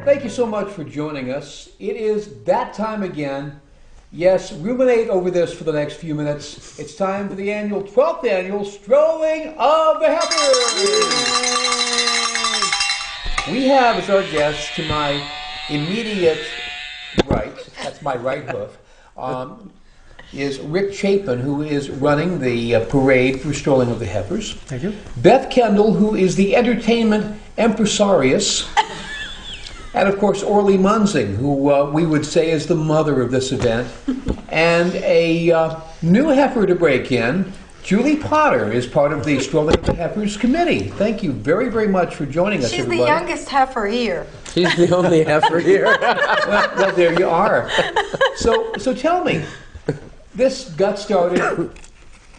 Thank you so much for joining us. It is that time again. Yes, ruminate over this for the next few minutes. It's time for the 12th annual Strolling of the Heifers. We have as our guest to my immediate right, that's my right hoof, is Rick Chapin, who is running the parade for Strolling of the Heifers. Thank you. Beth Kendall, who is the entertainment impresarius. And of course, Orly Munzing, who we would say is the mother of this event. And a new heifer to break in, Julie Potter, is part of the Strolling of the Heifers committee. Thank you very, very much for joining us, She's everybody. the youngest heifer here. She's the only heifer here. Well, there you are. So tell me, this got started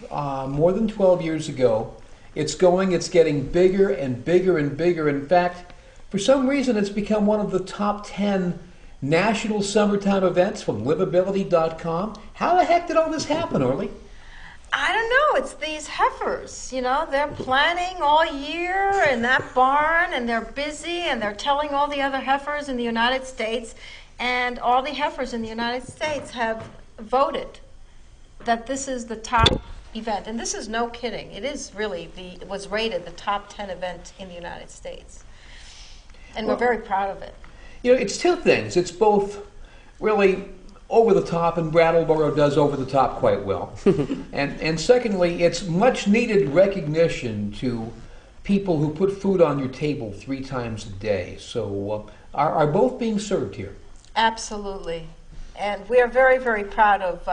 more than 12 years ago. It's getting bigger and bigger and bigger. In fact, for some reason, it's become one of the top 10 national summertime events from livability.com. How the heck did all this happen, Orly? I don't know. It's these heifers. You know, they're planning all year in that barn, and they're busy, and they're telling all the other heifers in the United States, and all the heifers in the United States have voted that this is the top event. And this is no kidding. It is really it was rated the top 10 event in the United States. And we're very proud of it. You know, it's two things. It's both really over the top, and Brattleboro does over the top quite well. and secondly, it's much needed recognition to people who put food on your table 3 times a day. So are both being served here? Absolutely. And we are very, very proud of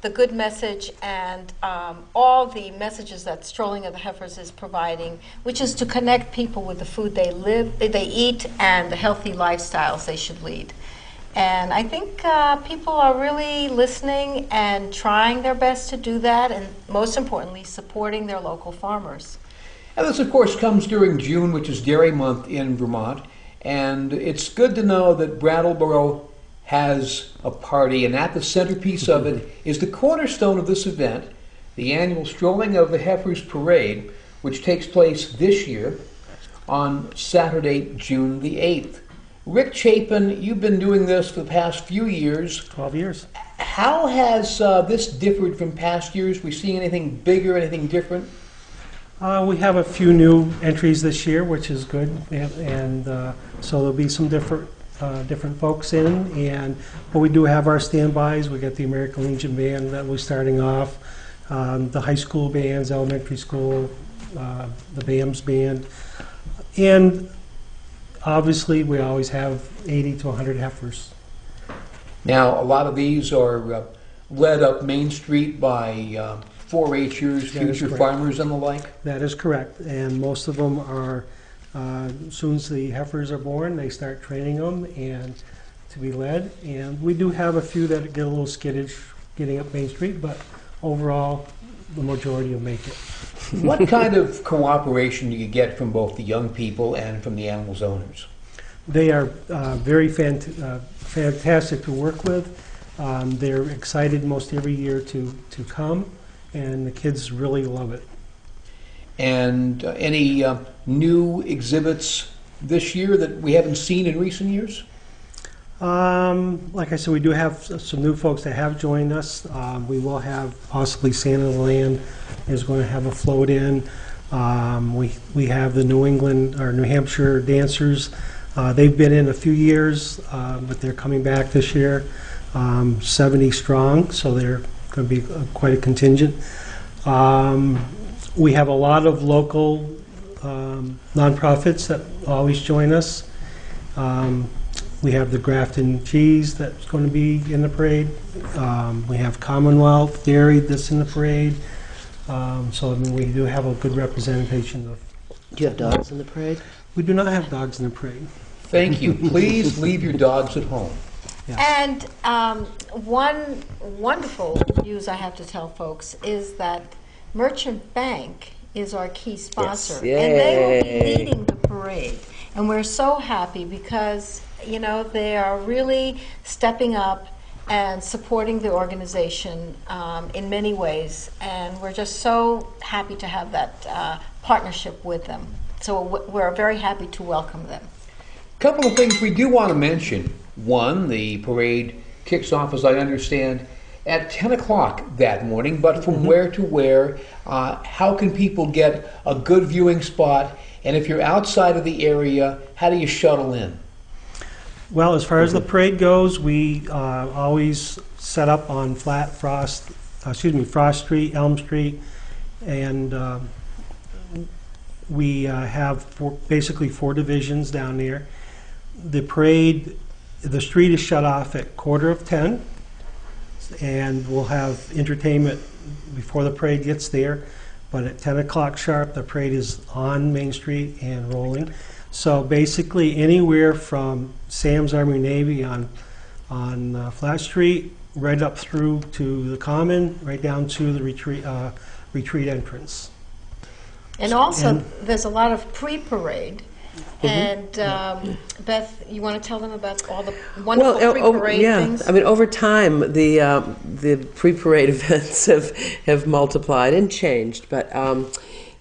the good message and all the messages that Strolling of the Heifers is providing, which is to connect people with the food they eat, and the healthy lifestyles they should lead. And I think people are really listening and trying their best to do that, and most importantly, supporting their local farmers. And this, of course, comes during June, which is Dairy Month in Vermont. And it's good to know that Brattleboro has a party, and at the centerpiece of it is the cornerstone of this event, the annual Strolling of the Heifers Parade, which takes place this year on Saturday, June the 8th. Rick Chapin, you've been doing this for the past few years. 12 years. How has this differed from past years? We seeing anything bigger, anything different? We have a few new entries this year, which is good, and so there'll be some different folks in, but we do have our standbys. We got the American Legion Band that we're starting off, the high school bands, elementary school, the BAMS band, and obviously we always have 80 to 100 heifers. Now, a lot of these are led up Main Street by 4-H'ers, future farmers, and the like? That is correct, and most of them are, as soon as the heifers are born, they start training them and to be led. And we do have a few that get a little skittish getting up Main Street, but overall, the majority will make it. What kind of cooperation do you get from both the young people and from the animals' owners? They are very fantastic to work with. They're excited most every year to come, and the kids really love it. And any new exhibits this year that we haven't seen in recent years? Like I said, we do have some new folks that have joined us. We will have possibly Santa of the Land is going to have a float in. We have the New England or New Hampshire dancers. They've been in a few years, but they're coming back this year, 70 strong, so they're going to be quite a contingent. We have a lot of local nonprofits that always join us. We have the Grafton Cheese that's going to be in the parade. We have Commonwealth Dairy that's in the parade. So I mean, we do have a good representation of. Do you have dogs in the parade? We do not have dogs in the parade. Thank you. Please leave your dogs at home. Yes. And one wonderful news I have to tell folks is that Merchant Bank is our key sponsor, Yes. and they will be Yay. leading the parade. And we're so happy because, you know, they are really stepping up and supporting the organization in many ways. And we're just so happy to have that partnership with them. So we're very happy to welcome them. Couple of things we do want to mention. One, the parade kicks off, as I understand, at 10 o'clock that morning, but from where to where? How can people get a good viewing spot? And if you're outside of the area, how do you shuttle in? Well, as far as the parade goes, we always set up on Frost Street, Elm Street, and we have basically 4 divisions down there. The parade, the street is shut off at 9:45, and we'll have entertainment before the parade gets there. But at 10 o'clock sharp, the parade is on Main Street and rolling. So basically, anywhere from Sam's Army Navy on Flat Street, right up through to the Common, right down to the retreat entrance. And also, there's a lot of pre-parade. And Beth, you want to tell them about all the wonderful pre-parade things? I mean, over time, the pre-parade events have multiplied and changed. But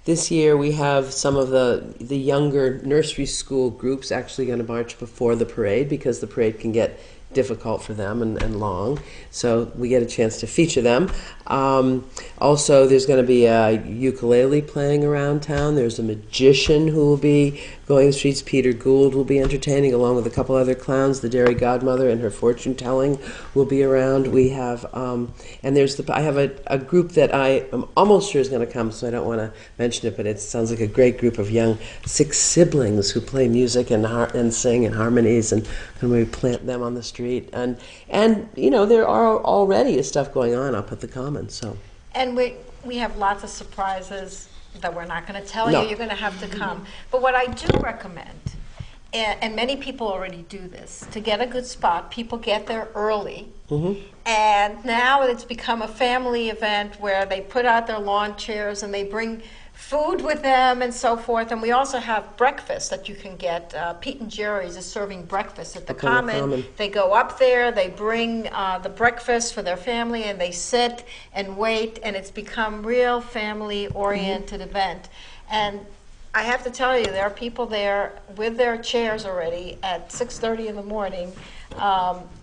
this year, we have some of the younger nursery school groups actually going to march before the parade, because the parade can get difficult for them and long. So we get a chance to feature them. Also, there's going to be a ukulele playing around town. There's a magician who will be going the streets. Peter Gould will be entertaining, along with a couple other clowns. The Dairy Godmother and her fortune telling will be around. We have, and I have a group that I am almost sure is going to come, so I don't want to mention it, but it sounds like a great group of young 6 siblings who play music and sing in harmonies, and we plant them on the street. And you know, there are already stuff going on up at the Common. So. And we have lots of surprises that we're not going to tell No. you. You're going to have to come. But what I do recommend, and many people already do this, to get a good spot, people get there early. And now it's become a family event where they put out their lawn chairs and they bring food with them and so forth. And we also have breakfast that you can get. Pete and Jerry's is serving breakfast at the Common. They go up there, they bring the breakfast for their family, and they sit and wait, and it's become real family-oriented event. And I have to tell you, there are people there with their chairs already at 6:30 in the morning,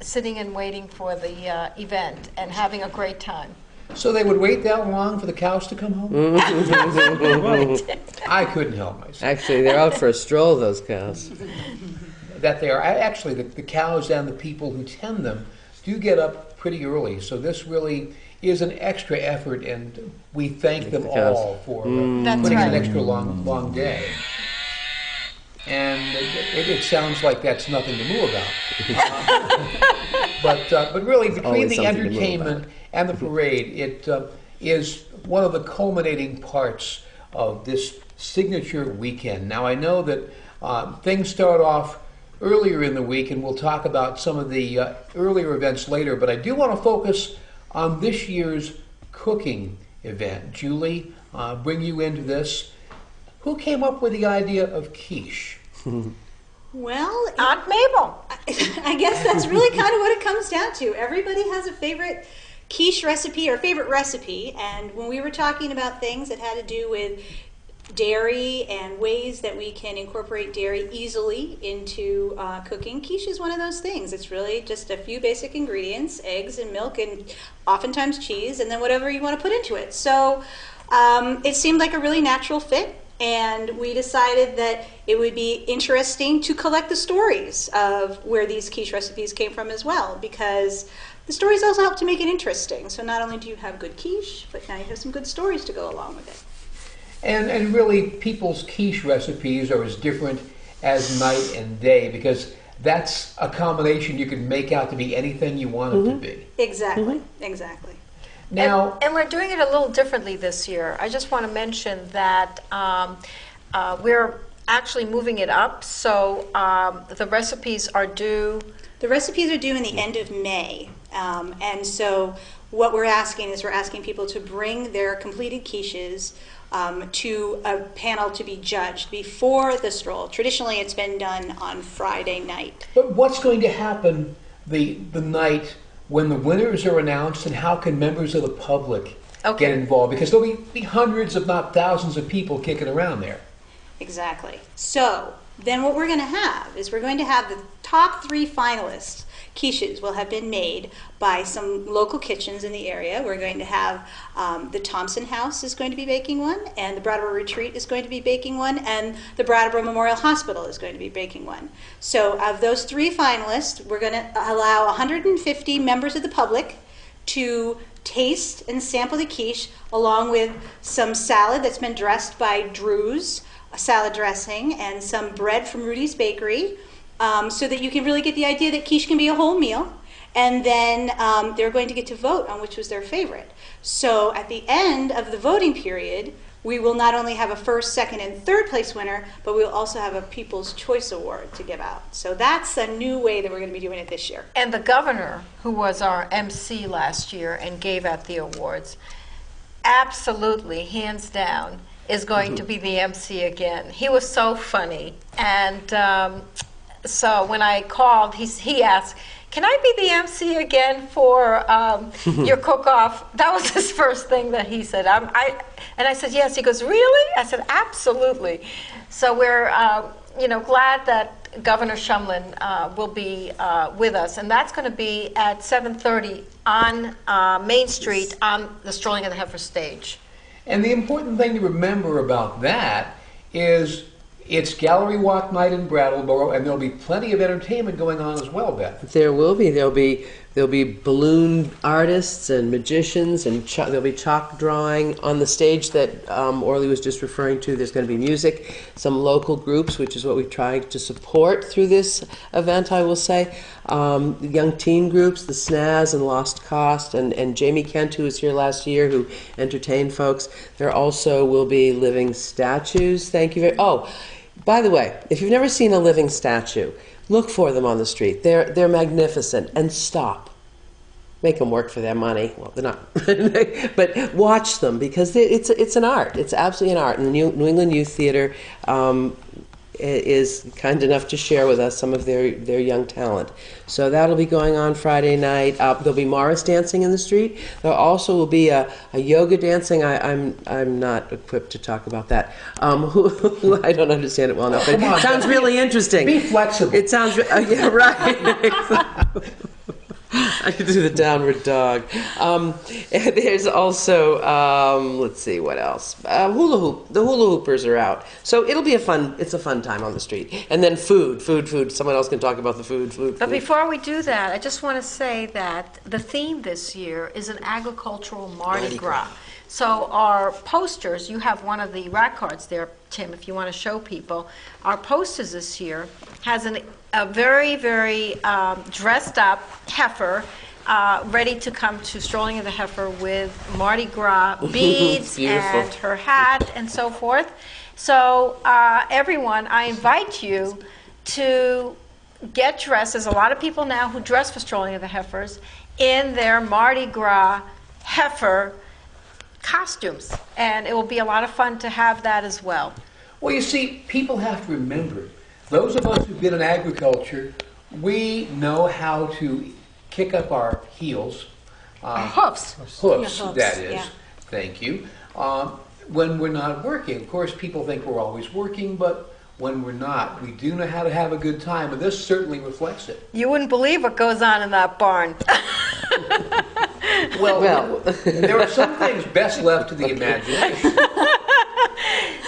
sitting and waiting for the event and having a great time. So they would wait that long for the cows to come home? I couldn't help myself. Actually, they're out for a stroll, those cows. That they are. Actually, the cows and the people who tend them do get up pretty early. So this really is an extra effort, and we thank them all for putting an extra long day. And it sounds like that's nothing to moo about. But really, between the entertainment and the parade, it is one of the culminating parts of this signature weekend. Now, I know that things start off earlier in the week, and we'll talk about some of the earlier events later, but I do want to focus on this year's cooking event. Julie, bring you into this. Who came up with the idea of quiche? Well, Aunt Mabel. I guess that's really kind of what it comes down to. Everybody has a favorite quiche recipe or favorite recipe, and when we were talking about things that had to do with dairy and ways that we can incorporate dairy easily into cooking, quiche is one of those things. It's really just a few basic ingredients, eggs and milk and oftentimes cheese, and then whatever you want to put into it. So it seemed like a really natural fit. And we decided that it would be interesting to collect the stories of where these quiche recipes came from as well, because the stories also help to make it interesting. So not only do you have good quiche, but now you have some good stories to go along with it. And really, people's quiche recipes are as different as night and day, because that's a combination you can make out to be anything you want it to be. Exactly, exactly. Now, And we're doing it a little differently this year. I just want to mention that we're actually moving it up. So the recipes are due. The recipes are due in the end of May. And so what we're asking is we're asking people to bring their completed quiches to a panel to be judged before the stroll. Traditionally, it's been done on Friday night. but what's going to happen the night when the winners are announced, and how can members of the public get involved? Because there'll be hundreds, if not thousands, of people kicking around there. Exactly. So then what we're going to have is we're going to have the top 3 finalists. Quiches will have been made by some local kitchens in the area. We're going to have the Thompson House is going to be baking one, and the Brattleboro Retreat is going to be baking one, and the Brattleboro Memorial Hospital is going to be baking one. So of those 3 finalists, we're going to allow 150 members of the public to taste and sample the quiche, along with some salad that's been dressed by Drew's, a salad dressing, and some bread from Rudy's Bakery, so that you can really get the idea that quiche can be a whole meal. And then they're going to get to vote on which was their favorite. So at the end of the voting period, we will not only have a first, second, and third place winner, but we'll also have a People's Choice Award to give out. So that's a new way that we're going to be doing it this year. And the governor, who was our MC last year and gave out the awards, absolutely, hands down, is going to be the MC again. He was so funny. And so when I called, he asked, "Can I be the MC again for your cook-off?" That was his first thing that he said. And I said, "Yes." He goes, "Really?" I said, "Absolutely." So we're glad that Governor Shumlin will be with us, and that's going to be at 7:30 on Main Street on the Strolling of the Heifer stage. And the important thing to remember about that is it's Gallery Walk Night in Brattleboro, and there'll be plenty of entertainment going on as well, Beth. There will be. There'll be balloon artists and magicians, and there'll be chalk drawing on the stage that Orly was just referring to. There's going to be music, some local groups, which is what we've tried to support through this event, I will say. Young teen groups, the Snaz and Lost Cost, and Jamie Kent, who was here last year, who entertained folks. There also will be living statues. Thank you very much. Oh, by the way, if you've never seen a living statue, look for them on the street. They're magnificent. And stop. Make them work for their money. Well, they're not. But watch them, because it's an art. It's absolutely an art. And the New England Youth Theater is kind enough to share with us some of their young talent. So that'll be going on Friday night. There'll be Morris dancing in the street. There also will be a yoga dancing. I'm not equipped to talk about that. Who I don't understand it well enough, but it sounds really interesting. Be flexible. It sounds yeah, right. I could do the downward dog. And there's also, let's see, what else? Hula hoop. The hula hoopers are out. So it'll be it's a fun time on the street. And then food. Someone else can talk about the food. But before we do that, I just want to say that the theme this year is an agricultural Mardi Gras. So our posters, you have one of the rack cards there, Tim, if you want to show people. Our posters this year has a very, very dressed up heifer ready to come to Strolling of the Heifer with Mardi Gras beads and her hat and so forth. So everyone, I invite you to get dressed. There's a lot of people now who dress for Strolling of the Heifers in their Mardi Gras heifer costumes, and it will be a lot of fun to have that as well. Well, you see, people have to remember, those of us who've been in agriculture, we know how to kick up our heels. Hoofs. Hoofs, Yeah, that is. yeah. Thank you. When we're not working. Of course, people think we're always working, but when we're not, we do know how to have a good time, and this certainly reflects it. You wouldn't believe what goes on in that barn. Well, there are some things best left to the imagination.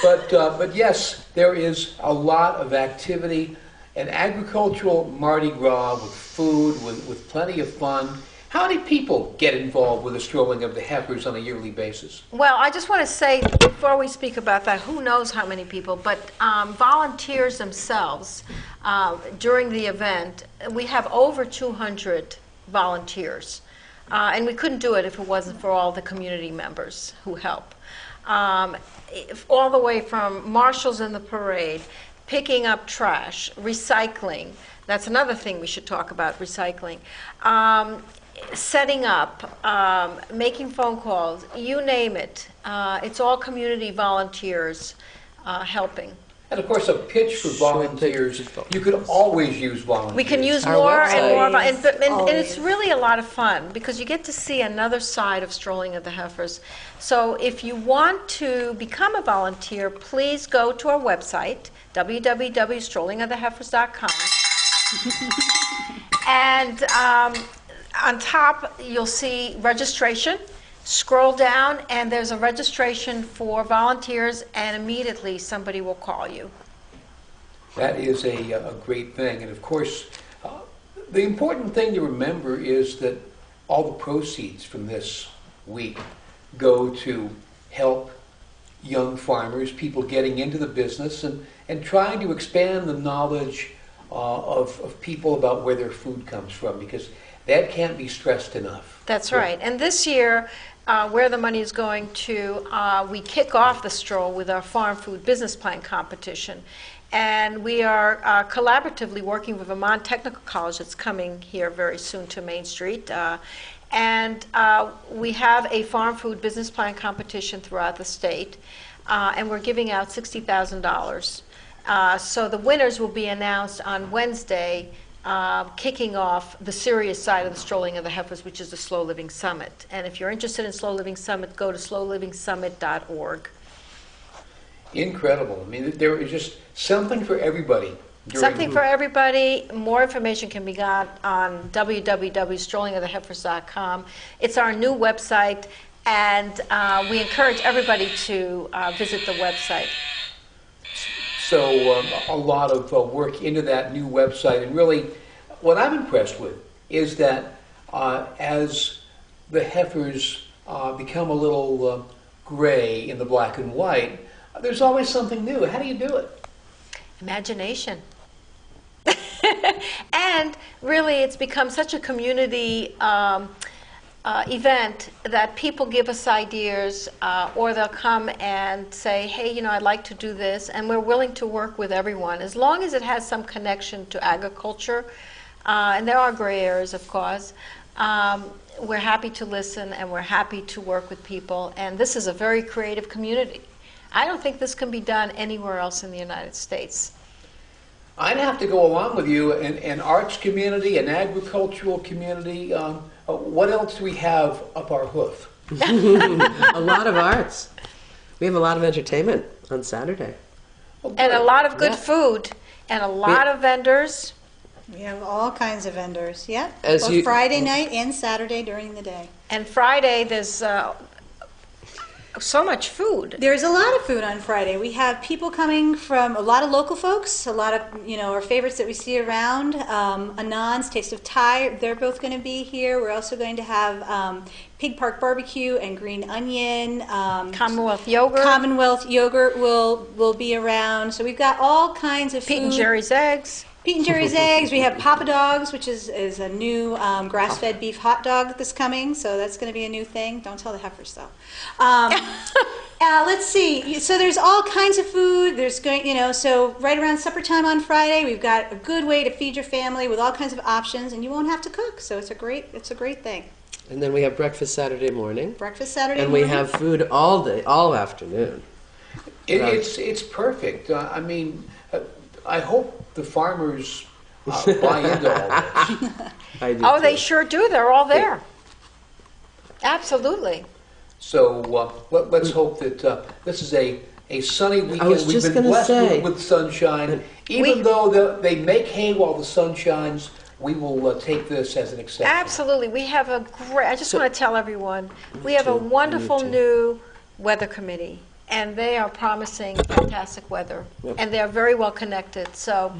But yes, there is a lot of activity, an agricultural Mardi Gras with food, with plenty of fun. How many people get involved with the Strolling of the Heifers on a yearly basis? Well, I just want to say, before we speak about that, who knows how many people, but volunteers themselves, during the event, we have over 200 volunteers. And we couldn't do it if it wasn't for all the community members who help. All the way from marshals in the parade, picking up trash, recycling. That's another thing we should talk about, recycling. Setting up, making phone calls, you name it. It's all community volunteers helping. And of course, a pitch for volunteers, you could always use volunteers. We can use Our more and website. more, and it's Always. really a lot of fun because you get to see another side of Strolling of the Heifers. So if you want to become a volunteer, please go to our website, www.strollingoftheheifers.com. And on top, you'll see registration. Scroll down, and there's a registration for volunteers, and immediately somebody will call you. That is a great thing. And of course, the important thing to remember is that all the proceeds from this week go to help young farmers, people getting into the business, and trying to expand the knowledge of people about where their food comes from, because that can't be stressed enough. That's right. And this year, where the money is going to, we kick off the stroll with our farm food business plan competition. And we are collaboratively working with Vermont Technical College that's coming here very soon to Main Street. And we have a farm food business plan competition throughout the state. And we're giving out $60,000. So the winners will be announced on Wednesday, kicking off the serious side of the Strolling of the Heifers, which is the Slow Living Summit. And if you're interested in Slow Living Summit, go to slowlivingsummit.org. Incredible. I mean, there is just something for everybody. Something for everybody. More information can be got on www.strollingoftheheifers.com. It's our new website, and we encourage everybody to visit the website. So a lot of work into that new website, and really what I'm impressed with is that as the heifers become a little gray in the black and white, there's always something new. How do you do it? Imagination. And really, it's become such a community event that people give us ideas, or they'll come and say, hey, you know, I'd like to do this, and we're willing to work with everyone as long as it has some connection to agriculture, and there are gray areas, of course. We're happy to listen, and we're happy to work with people, and this is a very creative community. I don't think this can be done anywhere else in the United States. I'd have to go along with you, an arts community, an agricultural community. What else do we have up our hoof? A lot of arts. We have a lot of entertainment on Saturday. And a lot of good food, and a lot of vendors. We have all kinds of vendors, yeah. As Both you- Friday night and Saturday during the day. And Friday, there's so much food. There's a lot of food on Friday. We have people coming from a lot of local folks, a lot of, you know, our favorites that we see around. Anand's Taste of Thai, they're both going to be here. We're also going to have Pig Park Barbecue and Green Onion. Commonwealth yogurt. Commonwealth yogurt will be around. So we've got all kinds of Pete food. and Jerry's eggs. Pete and Jerry's eggs. We have Papa Dogs, which is a new grass-fed beef hot dog that's coming. So that's going to be a new thing. Don't tell the heifers though. Let's see. So there's all kinds of food. There's going, you know, so right around supper time on Friday, we've got a good way to feed your family with all kinds of options, and you won't have to cook. So it's a great thing. And then we have breakfast Saturday morning. Breakfast Saturday And morning. we have food all day, all afternoon. It's perfect. I mean, I hope the farmers buy into all this. I do Oh, they too. sure do. They're all there. Absolutely. So let's hope that this is a sunny weekend. was We've just been gonna blessed say. with sunshine. Even though they make hay while the sun shines, we will take this as an exception. Absolutely. We have a great, I just want to tell everyone, we have a too. wonderful Me too. new weather committee, and they are promising fantastic weather, and they are very well connected. So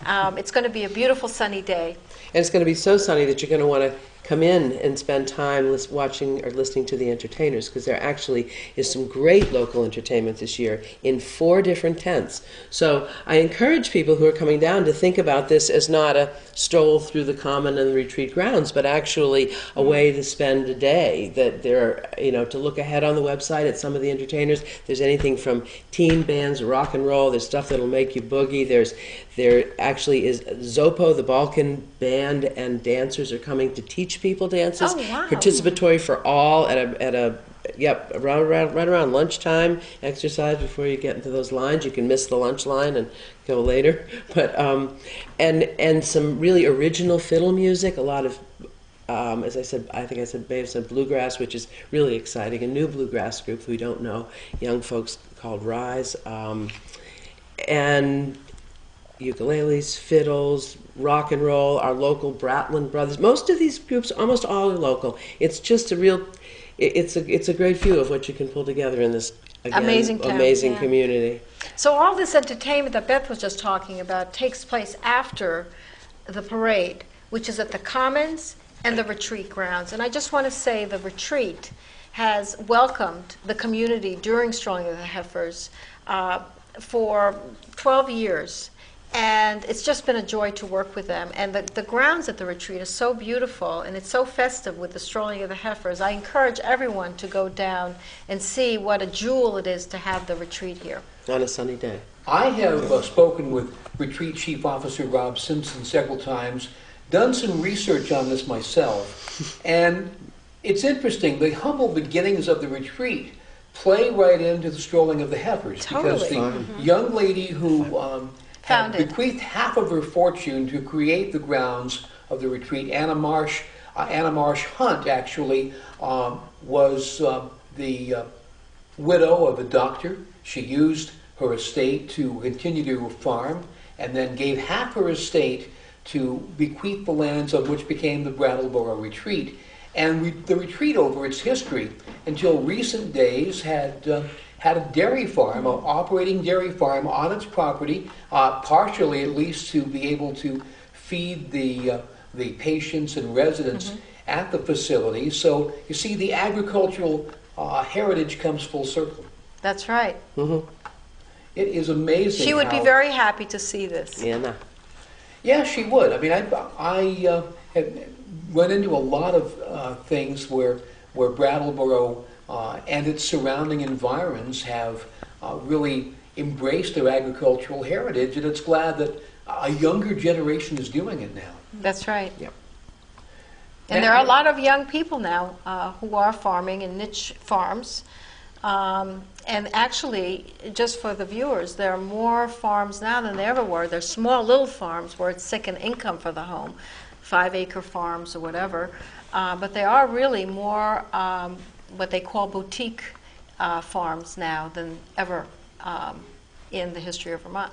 it's going to be a beautiful sunny day. And it's going to be so sunny that you're going to want to come in and spend time watching or listening to the entertainers, because there actually is some great local entertainment this year in 4 different tents. So I encourage people who are coming down to think about this as not a stroll through the common and the retreat grounds, but actually a way to spend a day. That there, you know, to look ahead on the website at some of the entertainers. There's anything from teen bands, rock and roll. There's stuff that'll make you boogie. There actually is Zopo, the Balkan band, and dancers are coming to teach people dances. Oh, wow. Participatory for all at a Yep, right around lunchtime, exercise before you get into those lines. You can miss the lunch line and go later. But and some really original fiddle music. A lot of, as I said, I think I said Babe said bluegrass, which is really exciting. A new bluegrass group we don't know, young folks called Rise, and ukuleles, fiddles, rock and roll. Our local Bratland Brothers. Most of these groups, almost all are local. It's just a real. It's a great view of what you can pull together in this Amazing town, amazing community. So all this entertainment that Beth was just talking about takes place after the parade, which is at the Commons and the retreat grounds. And I just want to say the retreat has welcomed the community during Strolling of the Heifers for 12 years. And it's just been a joy to work with them. And the grounds at the retreat are so beautiful, and it's so festive with the Strolling of the Heifers. I encourage everyone to go down and see what a jewel it is to have the retreat here. On a sunny day. I have spoken with Retreat Chief Officer Rob Simpson several times, done some research on this myself, and it's interesting. The humble beginnings of the retreat play right into the Strolling of the Heifers. Totally. Because the young lady who had bequeathed half of her fortune to create the grounds of the retreat, Anna Marsh Hunt, actually was the widow of a doctor. She used her estate to continue to farm, and then gave half her estate to bequeath the lands of which became the Brattleboro Retreat. And the retreat, over its history, until recent days, had a dairy farm, an operating dairy farm on its property, partially at least to be able to feed the patients and residents at the facility. So you see, the agricultural heritage comes full circle. That's right. Mm-hmm. It is amazing. She would be very happy to see this. Yeah, no. Yeah, she would. I mean, I had run into a lot of things where Brattleboro and its surrounding environs have really embraced their agricultural heritage, and it's glad that a younger generation is doing it now. That's right. Yep. And there are a lot of young people now who are farming in niche farms. And actually, just for the viewers, there are more farms now than there ever were. There's small little farms where it's second income for the home, 5-acre farms or whatever. But there are really more what they call boutique farms now than ever in the history of Vermont.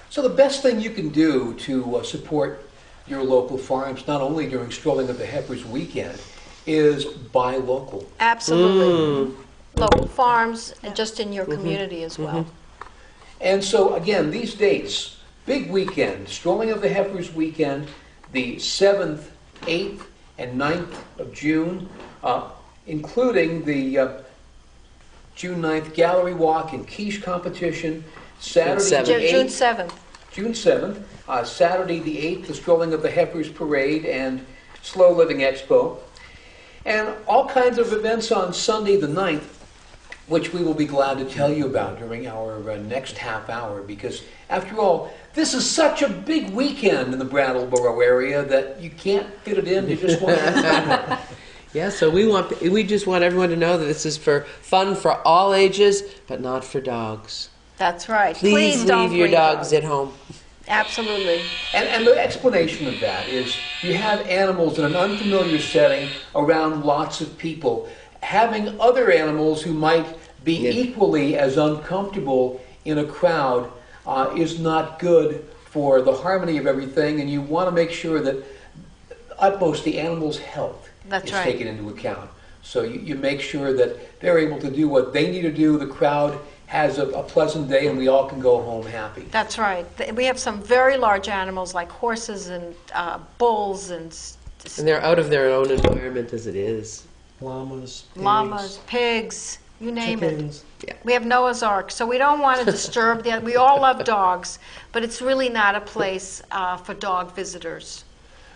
So the best thing you can do to support your local farms, not only during Strolling of the Heifers weekend, is buy local. Absolutely. Local farms, and just in your community as well. And so, again, these dates, big weekend, Strolling of the Heifers weekend, the 7th, 8th, and 9th of June, including the June 9th Gallery Walk and Quiche competition, Saturday the 8th, June 7th. June 7th, Saturday the 8th, the Strolling of the Heifers Parade and Slow Living Expo, and all kinds of events on Sunday the 9th, which we will be glad to tell you about during our next half hour, because after all, this is such a big weekend in the Brattleboro area that you can't fit it into just one afternoon. Yeah, so we just want everyone to know that this is for fun for all ages, but not for dogs. That's right. Please don't leave your bring dogs at home. Absolutely. And the explanation of that is you have animals in an unfamiliar setting around lots of people. Having other animals who might be equally as uncomfortable in a crowd is not good for the harmony of everything, and you want to make sure that utmost the animal's health is taken into account. So you make sure that they're able to do what they need to do, the crowd has a pleasant day, and we all can go home happy. That's right. We have some very large animals like horses and bulls and they're out of their own environment as it is. Llamas, pigs, you name chickens. it. Yeah. We have Noah's Ark, so we don't want to disturb the. We all love dogs, but it's really not a place for dog visitors.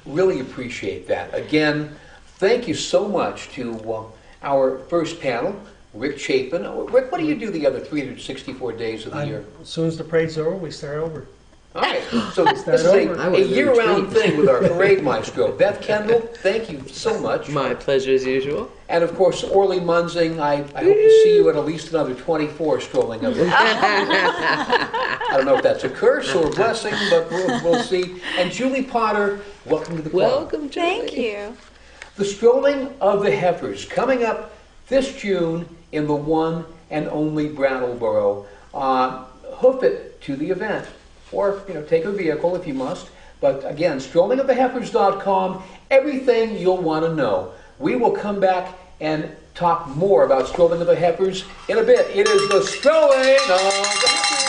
Really appreciate that. Again, thank you so much to our first panel, Rick Chapin. Rick, what do you do the other 364 days of the year? As soon as the parade's over, we start over. All right, so this is over. I a want a year-round treat. thing with our parade maestro. Beth Kendall, thank you so much. My pleasure as usual. And of course, Orly Munzing, I hope to see you at least another 24 strolling of the I don't know if that's a curse or a blessing, but we'll see. And Julie Potter, welcome to the club. Welcome, Julie. Thank you. The Strolling of the Heifers, coming up this June in the one and only Brattleboro. Hoof it to the event, or take a vehicle if you must. But again, strollingoftheheifers.com, everything you'll want to know. We will come back and talk more about Strolling of the Heifers in a bit. It is the Strolling of the Heifers.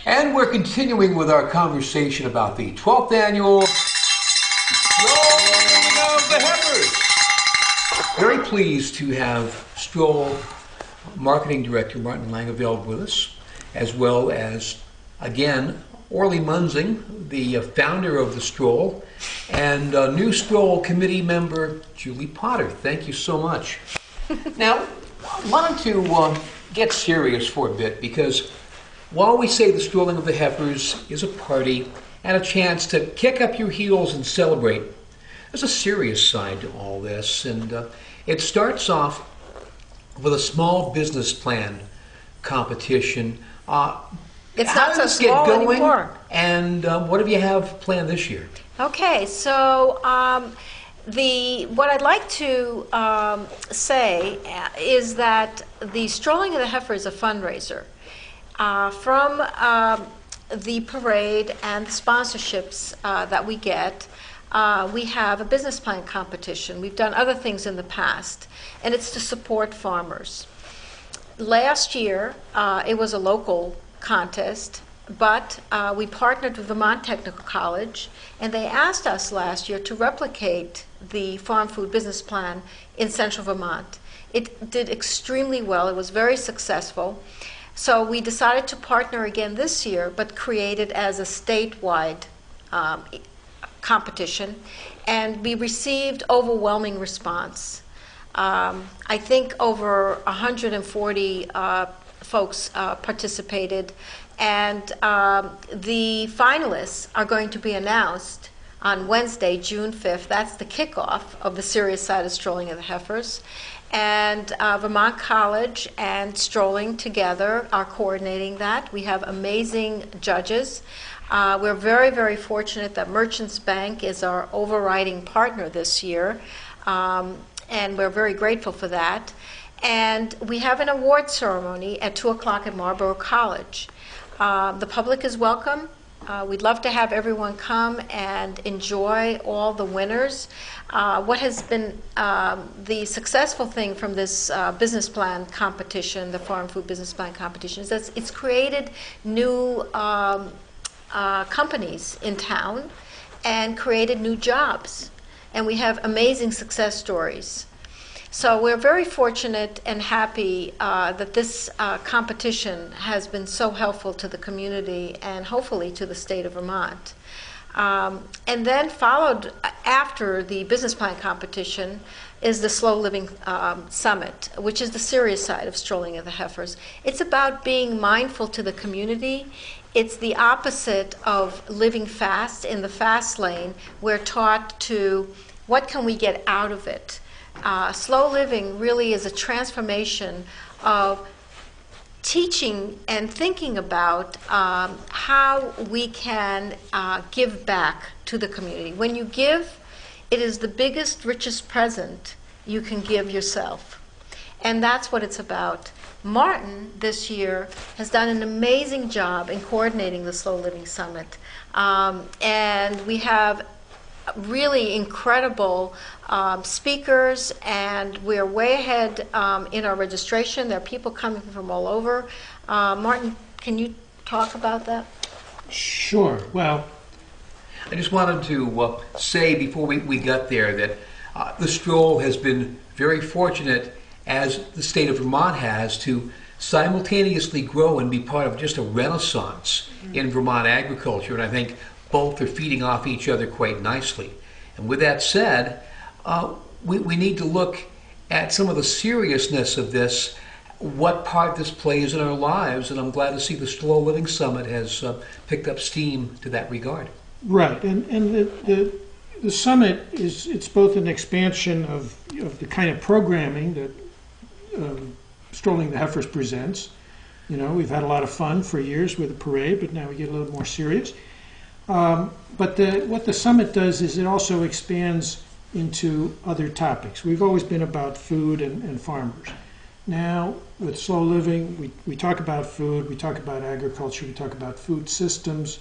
And we're continuing with our conversation about the 12th annual Strolling of the Heifers. Very pleased to have Stroll Marketing Director Martin Langeveld with us, as well as, again, Orly Munzing, the founder of the Stroll, and new Stroll committee member Julie Potter. Thank you so much. Now, I wanted to get serious for a bit, because while we say the Strolling of the Heifers is a party and a chance to kick up your heels and celebrate, there's a serious side to all this, and it starts off with a small business plan competition. It's How not did so this get small going, anymore. and what do you have planned this year? Okay, so what I'd like to say is that the Strolling of the Heifer is a fundraiser. From the parade and the sponsorships that we get, we have a business plan competition. We've done other things in the past, and it's to support farmers. Last year, it was a local contest, but we partnered with Vermont Technical College, and they asked us last year to replicate the Farm Food Business Plan in central Vermont. It did extremely well. It was very successful. So we decided to partner again this year, but create it as a statewide competition, and we received overwhelming response. I think over 140 folks participated, and the finalists are going to be announced on Wednesday, June 5th. That's the kickoff of the serious side of Strolling of the Heifers. And Vermont College and Strolling together are coordinating that. We have amazing judges. We're very, very fortunate that Merchants Bank is our overriding partner this year, and we're very grateful for that. And we have an award ceremony at 2 o'clock at Marlborough College. The public is welcome. We'd love to have everyone come and enjoy all the winners. What has been the successful thing from this business plan competition, the Farm Food Business Plan competition, is that it's created new companies in town and created new jobs. And we have amazing success stories. So we're very fortunate and happy that this competition has been so helpful to the community and hopefully to the state of Vermont. And then followed after the business plan competition is the Slow Living Summit, which is the serious side of Strolling of the Heifers. It's about being mindful to the community. It's the opposite of living fast. In the fast lane, we're taught to, what can we get out of it? Slow living really is a transformation of teaching and thinking about how we can give back to the community. When you give, it is the biggest, richest present you can give yourself. And that's what it's about. Martin, this year, has done an amazing job in coordinating the Slow Living Summit. And we have really incredible speakers, and we're way ahead in our registration. There are people coming from all over. Martin, can you talk about that? Sure. Well, I just wanted to say before we got there that the Stroll has been very fortunate, as the state of Vermont has, to simultaneously grow and be part of just a renaissance in Vermont agriculture, and I think both are feeding off each other quite nicely. And with that said, we need to look at some of the seriousness of this. what part this plays in our lives, and I'm glad to see the Slow Living Summit has picked up steam to that regard. Right, and the summit it's both an expansion of the kind of programming that Strolling the Heifers presents. You know, we've had a lot of fun for years with the parade, but now we get a little more serious. But what the summit does is it also expands into other topics. We've always been about food and farmers. Now, with Slow Living, we talk about food, we talk about agriculture, we talk about food systems,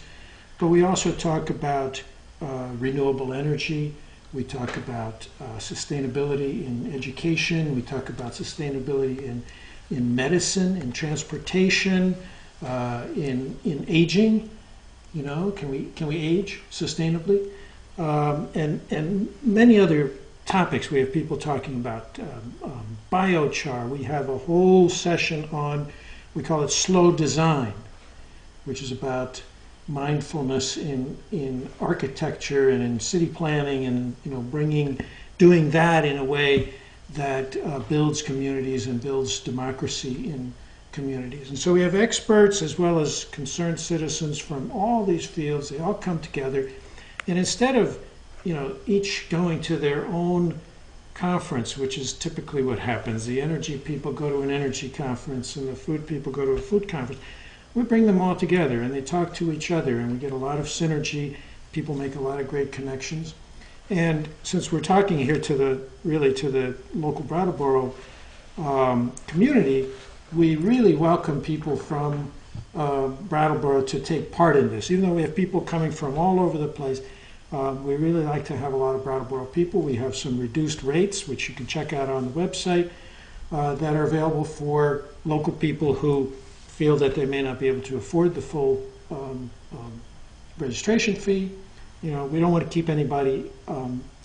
but we also talk about renewable energy, we talk about sustainability in education, we talk about sustainability in medicine, in transportation, in aging. You know, can we age sustainably? And many other topics. We have people talking about biochar. We have a whole session on, we call it slow design, which is about mindfulness in architecture and in city planning, and doing that in a way that builds communities and builds democracy in communities. And so we have experts as well as concerned citizens from all these fields. They all come together, and instead of each going to their own conference, which is typically what happens. The energy people go to an energy conference and the food people go to a food conference. We bring them all together and they talk to each other and we get a lot of synergy. People make a lot of great connections. And since we're talking here to the local Brattleboro community, we really welcome people from Brattleboro to take part in this. Even though we have people coming from all over the place, we really like to have a lot of Brattleboro people. We have some reduced rates, which you can check out on the website, that are available for local people who feel that they may not be able to afford the full registration fee. We don't want to keep anybody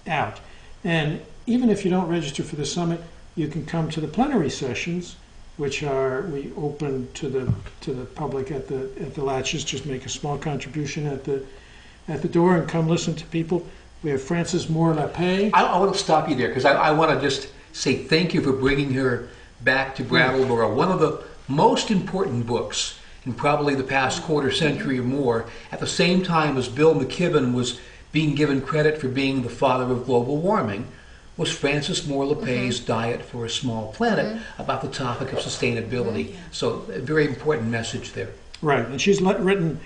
out. And even if you don't register for the summit, you can come to the plenary sessions, which we open to the public at the latches. Just make a small contribution at the door and come listen to people. We have Frances Moore LaPay. I want to stop you there because I want to just say thank you for bringing her back to Brattleboro. One of the most important books in probably the past quarter century or more, at the same time as Bill McKibben was being given credit for being the father of global warming, was Frances Moore LaPay's Diet for a Small Planet, about the topic of sustainability. So a very important message there. Right, and she's written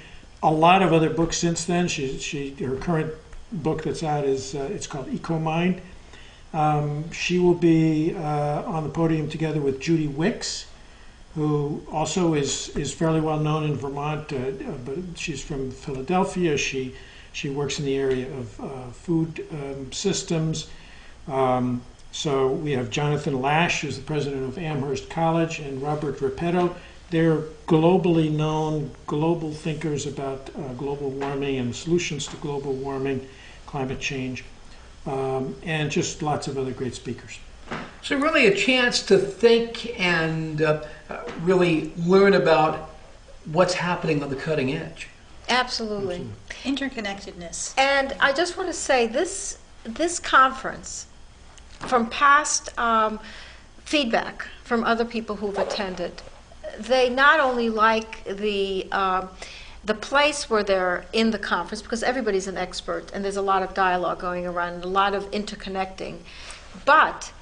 a lot of other books since then. Her current book that's out is it's called EcoMind. She will be on the podium together with Judy Wicks, who also is fairly well known in Vermont, but she's from Philadelphia. She works in the area of food systems. So we have Jonathan Lash, who's the president of Amherst College, and Robert Repetto. They're globally known, global thinkers about global warming and solutions to global warming, climate change, and just lots of other great speakers. So really a chance to think and really learn about what's happening on the cutting edge. Absolutely. Interconnectedness. And I just want to say this conference, from past feedback from other people who've attended, they not only like the place where they're in the conference, because everybody's an expert and there's a lot of dialogue going around and a lot of interconnecting, but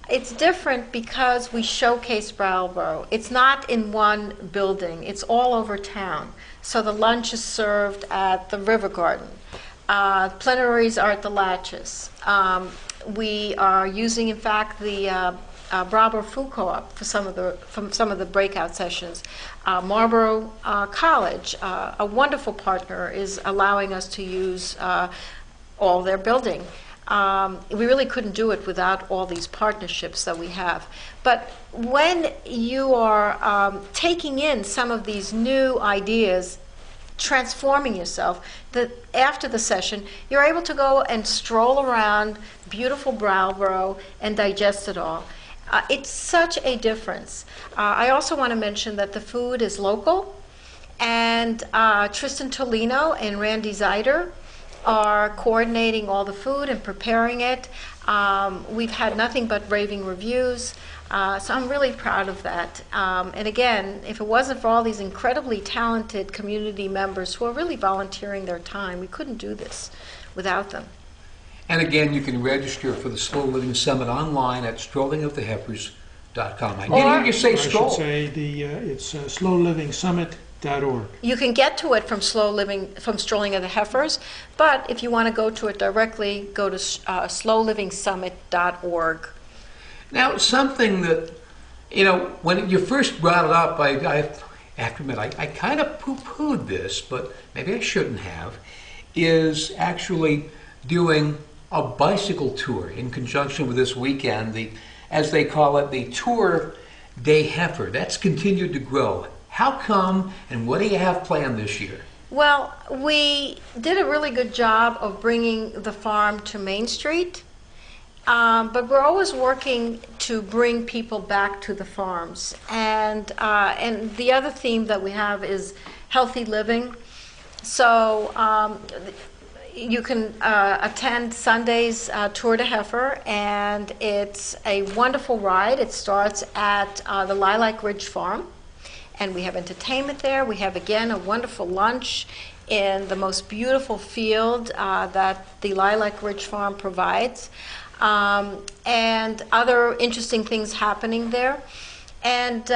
it's different because we showcase Brattleboro. It's not in one building. It's all over town. So the lunch is served at the River Garden. Plenaries are at the Latches. We are using, in fact, the Brattleboro Food Co-op for some of the breakout sessions. Marlborough College, a wonderful partner, is allowing us to use all their building. We really couldn't do it without all these partnerships that we have. But when you are taking in some of these new ideas, transforming yourself, that after the session, you're able to go and stroll around beautiful Brattleboro and digest it all. It's such a difference. I also want to mention that the food is local, and Tristan Tolino and Randy Zeider are coordinating all the food and preparing it. We've had nothing but raving reviews. So I'm really proud of that. And again, if it wasn't for all these incredibly talented community members who are really volunteering their time, we couldn't do this without them. And again, you can register for the Slow Living Summit online at strollingoftheheifers.com. I did hear you say I stroll. should say it's slowlivingsummit.org. You can get to it from Strolling of the Heifers, but if you want to go to it directly, go to slowlivingsummit.org. Now, something that, when you first brought it up, I have to admit, I kind of poo-pooed this, but maybe I shouldn't have, is actually doing a bicycle tour in conjunction with this weekend, as they call it, the Tour des Heifer. That's continued to grow. How come, and what do you have planned this year? Well, we did a really good job of bringing the farm to Main Street. But we're always working to bring people back to the farms. And the other theme that we have is healthy living. So you can attend Sunday's Tour de Heifer, and it's a wonderful ride. It starts at the Lilac Ridge Farm, and we have entertainment there. We have, again, a wonderful lunch in the most beautiful field that the Lilac Ridge Farm provides. And other interesting things happening there. And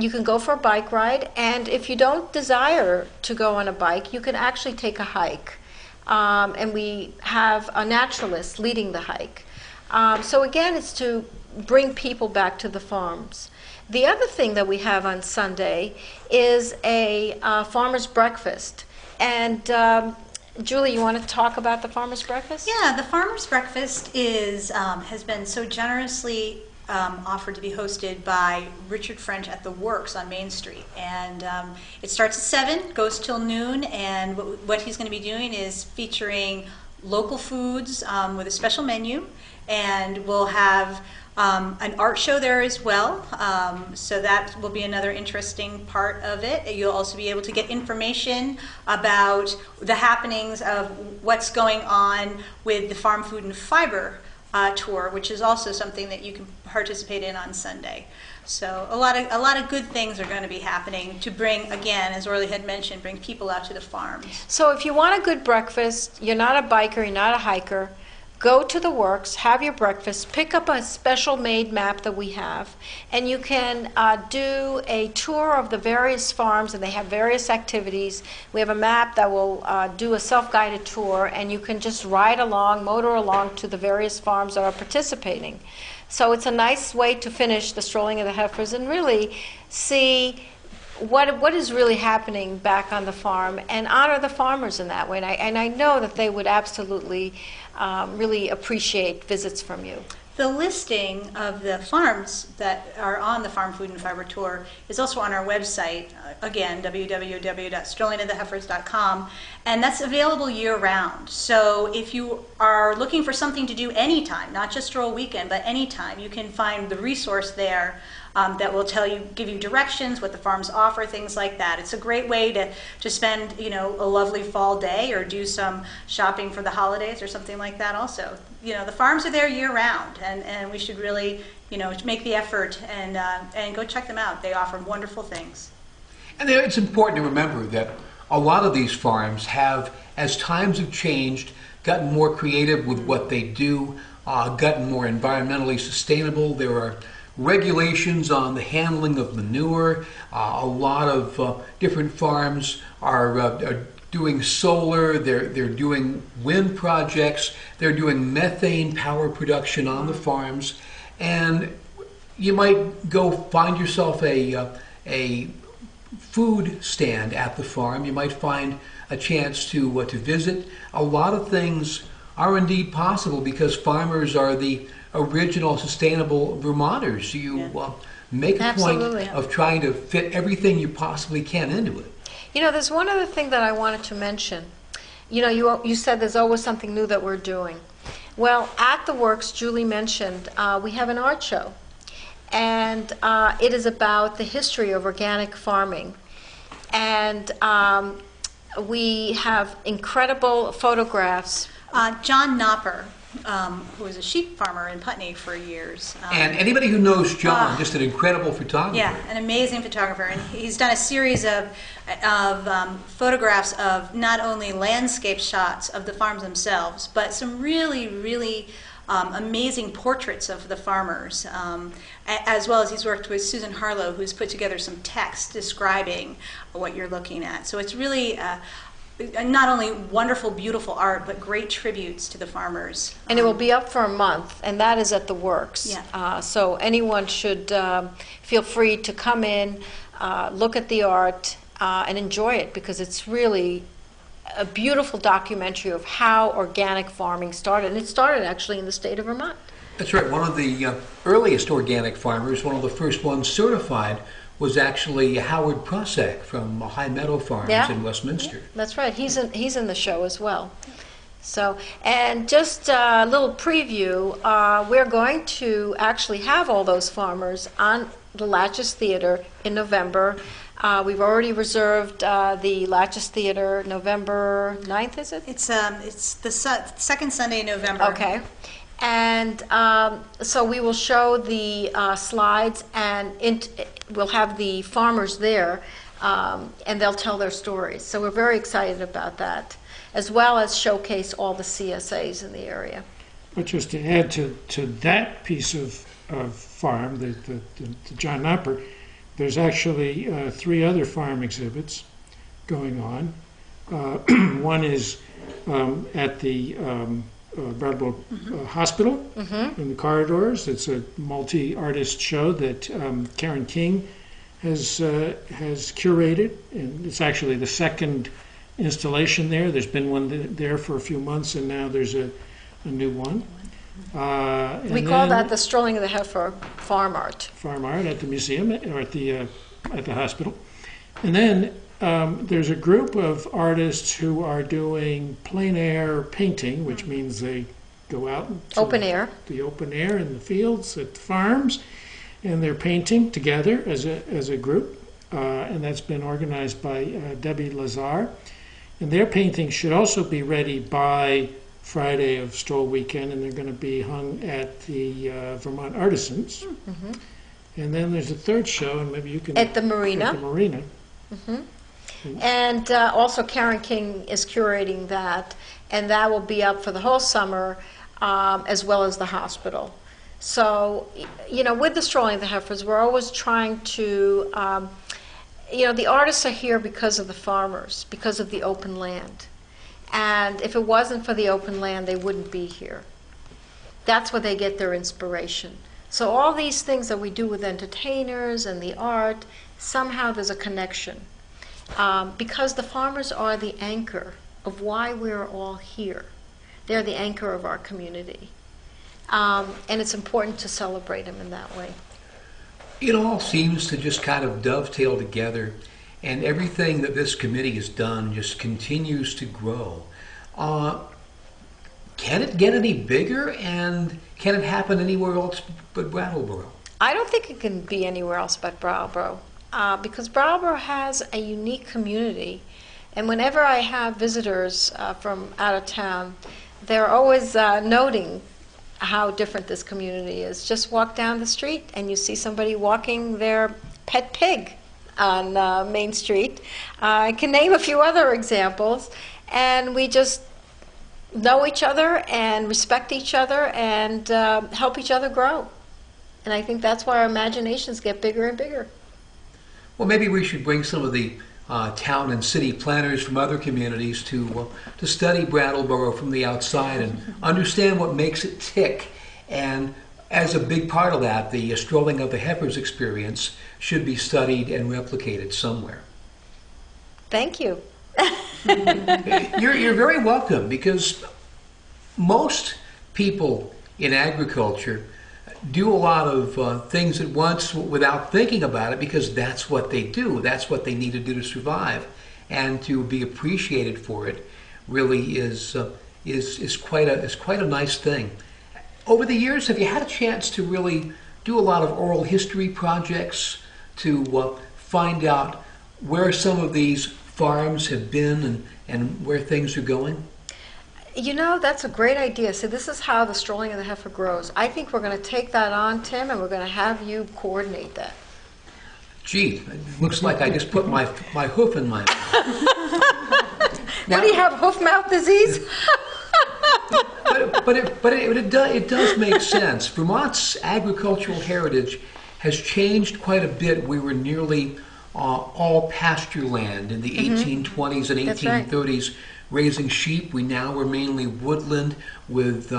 you can go for a bike ride, and if you don't desire to go on a bike, you can actually take a hike. And we have a naturalist leading the hike. So again, it's to bring people back to the farms. The other thing that we have on Sunday is a farmer's breakfast. And Julie, you want to talk about the Farmer's Breakfast? Yeah, the Farmer's Breakfast has been so generously offered to be hosted by Richard French at the Works on Main Street. And it starts at 7, goes till noon, and what he's going to be doing is featuring local foods with a special menu, and we'll have an art show there as well, so that will be another interesting part of it. You'll also be able to get information about the happenings of what's going on with the Farm Food and Fiber tour, which is also something that you can participate in on Sunday. So a lot of good things are going to be happening to bring, again, as Orly had mentioned, bring people out to the farms. So if you want a good breakfast, you're not a biker, you're not a hiker, go to the Works, have your breakfast, pick up a special made map that we have, and you can do a tour of the various farms, and they have various activities. We have a map that will do a self-guided tour, and you can just ride along, motor along to the various farms that are participating. So it's a nice way to finish the Strolling of the Heifers and really see what is really happening back on the farm and honor the farmers in that way. And I know that they would absolutely really appreciate visits from you. The listing of the farms that are on the Farm Food and Fiber Tour is also on our website, again, www.strollingoftheheifers.com, and that's available year-round. So if you are looking for something to do anytime, not just stroll weekend, but anytime, you can find the resource there that will give you directions, what the farms offer, things like that. It's a great way to spend, a lovely fall day or do some shopping for the holidays or something like that also. The farms are there year-round, and we should really, make the effort and go check them out. They offer wonderful things. And it's important to remember that a lot of these farms have, as times have changed, gotten more creative with what they do, gotten more environmentally sustainable. There are regulations on the handling of manure. A lot of different farms are doing solar, they're doing wind projects, they're doing methane power production on the farms, and you might go find yourself a food stand at the farm. You might find a chance to visit. A lot of things are indeed possible because farmers are the original sustainable Vermonters. You make a Absolutely. point of trying to fit everything you possibly can into it. There's one other thing that I wanted to mention. You said there's always something new that we're doing. Well, at the Works, Julie mentioned, we have an art show. And it is about the history of organic farming. And we have incredible photographs. John Knopper who was a sheep farmer in Putney for years. And anybody who knows John, just an incredible photographer. Yeah, an amazing photographer, and he's done a series of photographs of not only landscape shots of the farms themselves, but some really, really amazing portraits of the farmers, as well as he's worked with Susan Harlow, who's put together some text describing what you're looking at. So it's really not only wonderful, beautiful art, but great tributes to the farmers. And it will be up for a month, and that is at the Works. Yeah. So anyone should feel free to come in, look at the art, and enjoy it, because it's really a beautiful documentary of how organic farming started. And it started actually in the state of Vermont. That's right. One of the earliest organic farmers, one of the first ones certified, was actually Howard Prosak from High Meadow Farms in Westminster. Yeah, that's right. He's in the show as well. So, and just a little preview, we're going to actually have all those farmers on the Latches Theater in November. We've already reserved the Latches Theater November 9th, is it? It's the second Sunday in November. Okay. And so we will show the slides, and we'll have the farmers there, and they'll tell their stories. So we're very excited about that, as well as showcase all the CSAs in the area. But just to add to that piece of farm, the John Knopper, there's actually 3 other farm exhibits going on. One is at the Brattleboro Hospital in the corridors. It's a multi-artist show that Karen King has curated, and it's actually the second installation there. There's been one there for a few months, and now there's a new one. We call that the Strolling of the Heifer farm art. Farm art at the museum or at the hospital. And then there's a group of artists who are doing plein air painting, which means they go out to Open air. the open air in the fields at the farms, and they're painting together as a group. And that's been organized by Debbie Lazar. And their paintings should also be ready by Friday of Stroll Weekend, and they're going to be hung at the Vermont Artisans. And then there's a third show, and maybe you can... At the Marina. At the Marina. And also Karen King is curating that, and that will be up for the whole summer, as well as the hospital. So, you know, with the Strolling of the Heifers, we're always trying to, you know, the artists are here because of the farmers, because of the open land. And if it wasn't for the open land, they wouldn't be here. That's where they get their inspiration. So all these things that we do with entertainers and the art, somehow there's a connection. Because the farmers are the anchor of why we're all here. They're the anchor of our community. And it's important to celebrate them in that way. It all seems to just kind of dovetail together, and everything that this committee has done just continues to grow. Can it get any bigger, and can it happen anywhere else but Brattleboro? I don't think it can be anywhere else but Brattleboro, because Brattleboro has a unique community. And whenever I have visitors from out of town, they're always noting how different this community is. Just walk down the street and you see somebody walking their pet pig on Main Street. I can name a few other examples, and we just know each other and respect each other and help each other grow. And I think that's why our imaginations get bigger and bigger. Well, maybe we should bring some of the town and city planners from other communities to study Brattleboro from the outside and understand what makes it tick. And as a big part of that, the Strolling of the Heifers experience should be studied and replicated somewhere. Thank you. You're very welcome, because most people in agriculture do a lot of things at once without thinking about it, because that's what they do. That's what they need to do to survive, and to be appreciated for it really is quite a nice thing. Over the years, have you had a chance to really do a lot of oral history projects to find out where some of these farms have been and where things are going? You know, that's a great idea. So this is how the Strolling of the Heifer grows. I think we're going to take that on, Tim, and we're going to have you coordinate that. Gee, it looks like I just put my hoof in my mouth. What do you have, hoof mouth disease? but it does make sense. Vermont's agricultural heritage has changed quite a bit. We were nearly all pasture land in the 1820s and 1830s, raising sheep. We now are mainly woodland with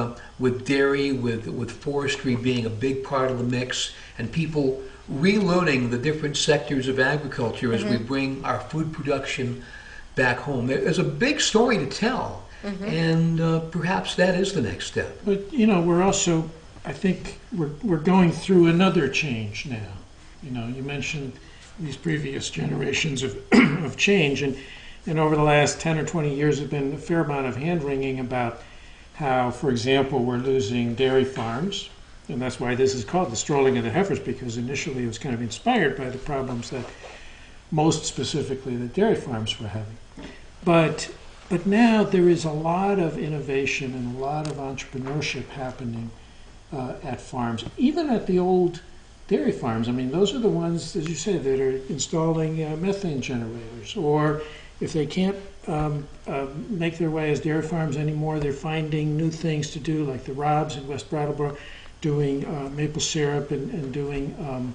dairy, with forestry being a big part of the mix, and people reloading the different sectors of agriculture as we bring our food production back home. There's a big story to tell, and perhaps that is the next step. But we're also, I think, we're going through another change now. You mentioned these previous generations of of change, and over the last 10 or 20 years, there's been a fair amount of hand-wringing about how, for example, we're losing dairy farms, and that's why this is called the Strolling of the Heifers, because initially it was kind of inspired by the problems that most specifically the dairy farms were having. But now there is a lot of innovation and a lot of entrepreneurship happening at farms, even at the old dairy farms. I mean, those are the ones, as you said, that are installing methane generators, or if they can't make their way as dairy farms anymore, they're finding new things to do, like the Robs in West Brattleboro, doing maple syrup and doing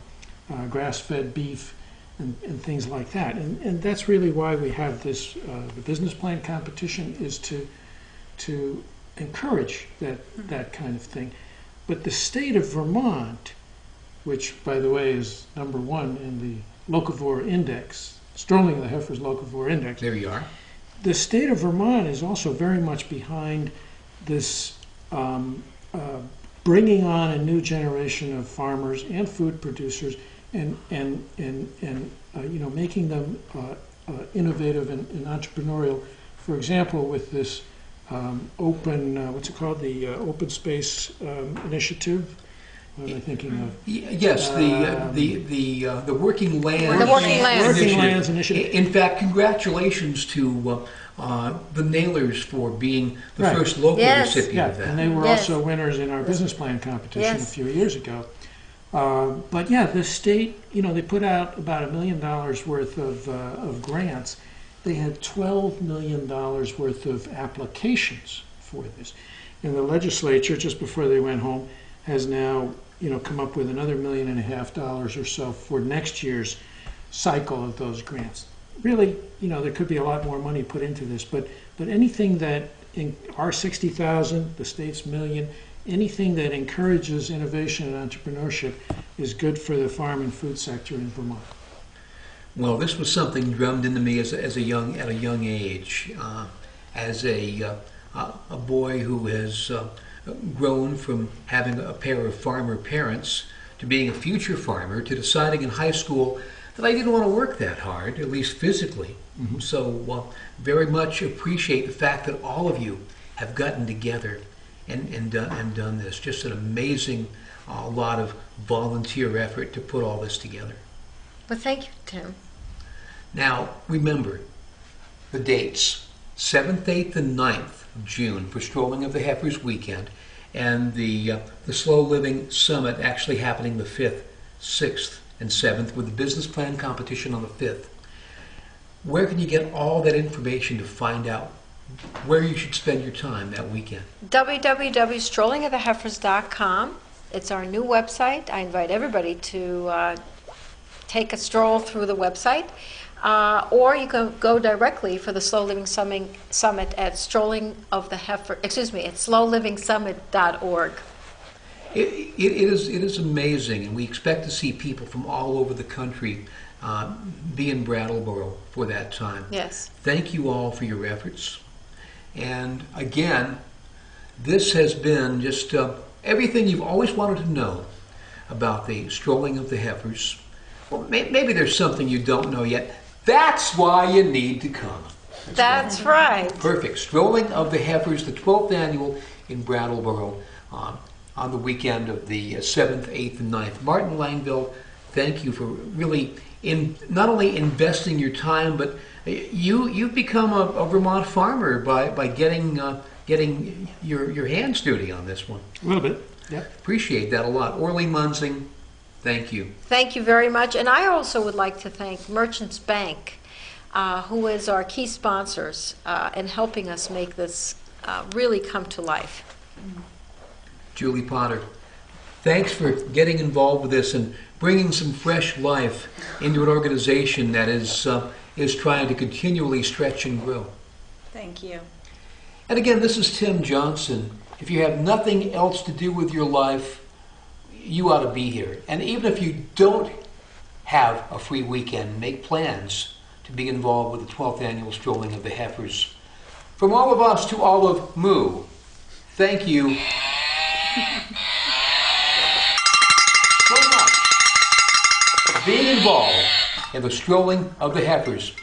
grass-fed beef and things like that. And that's really why we have this, the business plan competition, is to encourage that kind of thing. But the state of Vermont, which, by the way, is #1 in the locavore index, Strolling of the Heifers locavore index. There you are. The state of Vermont is also very much behind this bringing on a new generation of farmers and food producers, and making them innovative and entrepreneurial. For example, with this open, what's it called, the Open Space Initiative. What am I thinking of? Yes, the Working Lands. The Working Lands. Working Lands Initiative. In fact, congratulations to the Nailers for being the Right. first local Yes. recipient of that. And they were Yes. also winners in our business plan competition Yes. a few years ago. But yeah, the state, they put out about $1 million worth of grants. They had $12 million worth of applications for this. And the legislature, just before they went home, has now come up with another $1.5 million or so for next year's cycle of those grants. Really, there could be a lot more money put into this, but anything that, in our 60,000, the state's $1 million, anything that encourages innovation and entrepreneurship is good for the farm and food sector in Vermont. Well, this was something drummed into me at a young age, as a boy who has grown from having a pair of farmer parents to being a future farmer, to deciding in high school that I didn't want to work that hard, at least physically. So very much appreciate the fact that all of you have gotten together and done this. Just an amazing lot of volunteer effort to put all this together. Well, thank you, Tim. Now, remember the dates: 7th, 8th, and 9th of June for Strolling of the Heifers weekend, and the Slow Living Summit actually happening the 5th, 6th, and 7th, with the business plan competition on the 5th. Where can you get all that information to find out where you should spend your time that weekend? www.strollingoftheheifers.com. It's our new website. I invite everybody to take a stroll through the website. Or you can go directly for the Slow Living Summit at slowlivingsummit.org. It is amazing, and we expect to see people from all over the country be in Brattleboro for that time. Yes. Thank you all for your efforts. And again, this has been just everything you've always wanted to know about the Strolling of the Heifers. Well, maybe there's something you don't know yet. That's why you need to come. That's right. Perfect. Strolling of the Heifers, the 12th annual in Brattleboro, on the weekend of the 7th, 8th, and 9th. Martin Langville, thank you for really not only investing your time, but you've become a Vermont farmer by getting getting your hands dirty on this one. A little bit. Yep. Appreciate that a lot. Orly Munsing, thank you. Thank you very much. And I also would like to thank Merchants Bank, who is our key sponsors in helping us make this really come to life. Julie Potter, thanks for getting involved with this and bringing some fresh life into an organization that is trying to continually stretch and grow. Thank you. And again, this is Tim Johnson. If you have nothing else to do with your life, you ought to be here. And even if you don't have a free weekend, make plans to be involved with the 12th annual Strolling of the Heifers. From all of us to all of Moo, thank you so much for being involved in the Strolling of the Heifers.